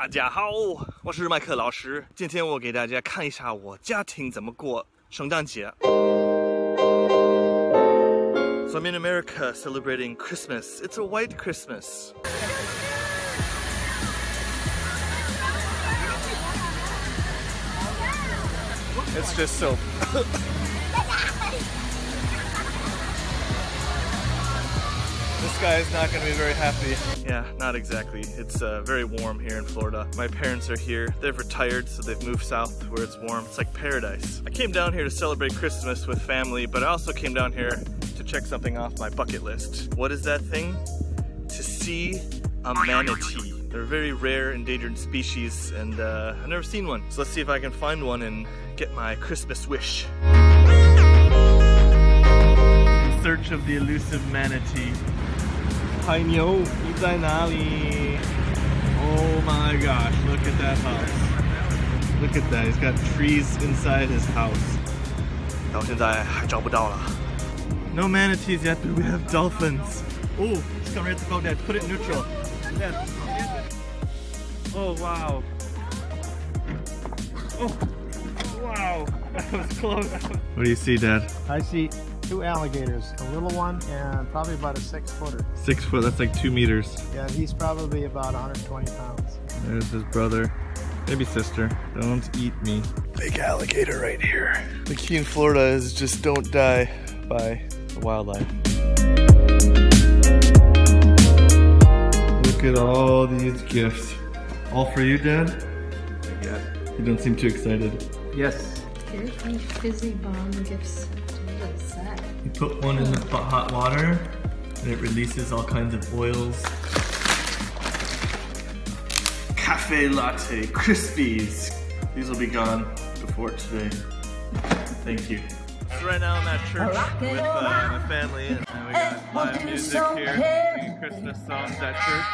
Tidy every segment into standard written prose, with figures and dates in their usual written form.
大家好，我是麦克老师。今天我给大家看一下我家庭怎么过圣诞节。So I'm in America celebrating Christmas. It's a white Christmas. It's just so... This guy is not going to be very happy. Yeah, not exactly. It's very warm here in Florida. My parents are here. They've retired, so they've moved south where it's warm. It's like paradise. I came down here to celebrate Christmas with family, but I also came down here to check something off my bucket list. What is that thing? To see a manatee. They're a very rare endangered species, and I've never seen one. So let's see if I can find one and get my Christmas wish. In search of the elusive manatee. 海牛，你在哪里? Oh my gosh, look at that house. Look at that, he's got trees inside his house. 到现在还找不到了. No manatees yet, but we have dolphins. Oh, it's coming right to go, Dad. Put it in neutral. Dad. Oh, wow. Oh, wow. That was close. What do you see, Dad? I see 2 alligators, a little one and probably about a 6-footer. 6 foot, that's like 2 meters. Yeah, he's probably about 120 pounds. There's his brother, maybe sister. Don't eat me. Big alligator right here. The key in Florida is just don't die by the wildlife. Look at all these gifts. All for you, Dad? Yeah. You don't seem too excited. Yes. Here's the fizzy bomb gifts. What is that? You put one in the hot water and it releases all kinds of oils. Cafe latte, Crispies. These will be gone before today. Thank you. So right now I'm at church with my family and we got live music here, singing Christmas songs at church.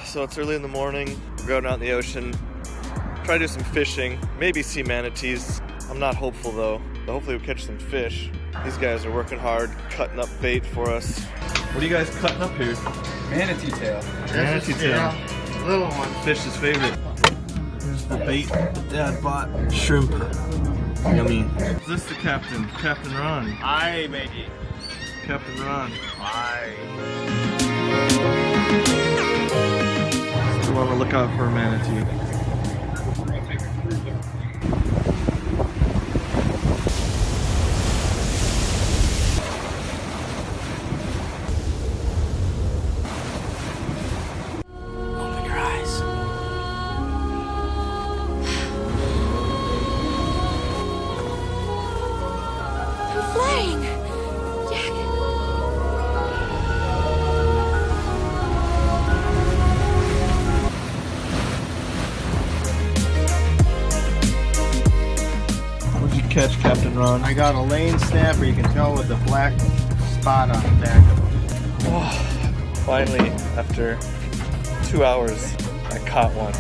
So it's early in the morning, we're going out in the ocean, try to do some fishing, maybe see manatees. I'm not hopeful though, but hopefully we'll catch some fish. These guys are working hard, cutting up bait for us. What are you guys cutting up here? Manatee tail. Manatee tail. Yeah, little one. Fish's favorite. Here's the bait that Dad bought. Shrimp. Yummy. Is this the captain? Captain Ron. Aye, matey. Captain Ron. Aye. Still on the lookout for a manatee. Catch, Captain Ron. I got a lane snapper, you can tell with the black spot on the back of him. Oh, finally, after 2 hours, I caught one.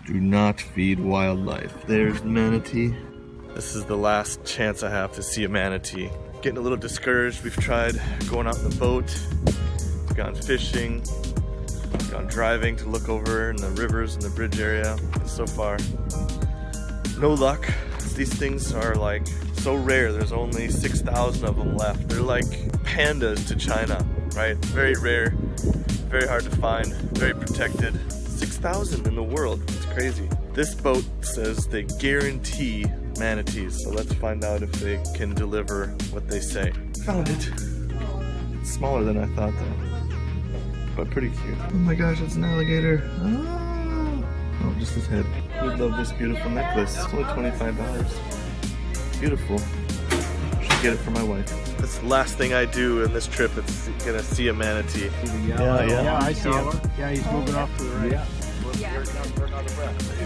Do not feed wildlife. There's manatee. This is the last chance I have to see a manatee. Getting a little discouraged. We've tried going out in the boat, we've gone fishing, we've gone driving to look over in the rivers and the bridge area. And so far, no luck. These things are like so rare. There's only 6,000 of them left. They're like pandas to China, right? Very rare, very hard to find, very protected. 6,000 in the world. It's crazy. This boat says they guarantee manatees, so let's find out if they can deliver what they say. Found it. It's smaller than I thought though, but pretty cute. Oh my gosh, it's an alligator. Oh, just his head. We love this beautiful necklace. It's only $25. Beautiful. Should get it for my wife. That's the last thing I do in this trip. It's gonna see a manatee. Yeah, I see him. Yeah, he's moving off to the right. Yeah.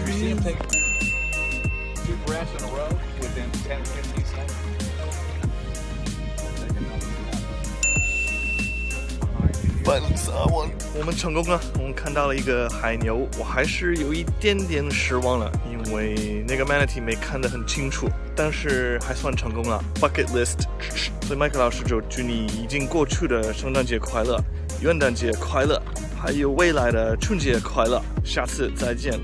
You see him take 2 breaths in a row within 10 or 15 seconds? Finally saw one. 我们成功了，我们看到了一个海牛，我还是有一点点失望了，因为那个 manatee 没看得很清楚，但是还算成功了。Bucket list. 所以麦克老师就祝你已经过去的圣诞节快乐，元旦节快乐，还有未来的春节快乐，下次再见。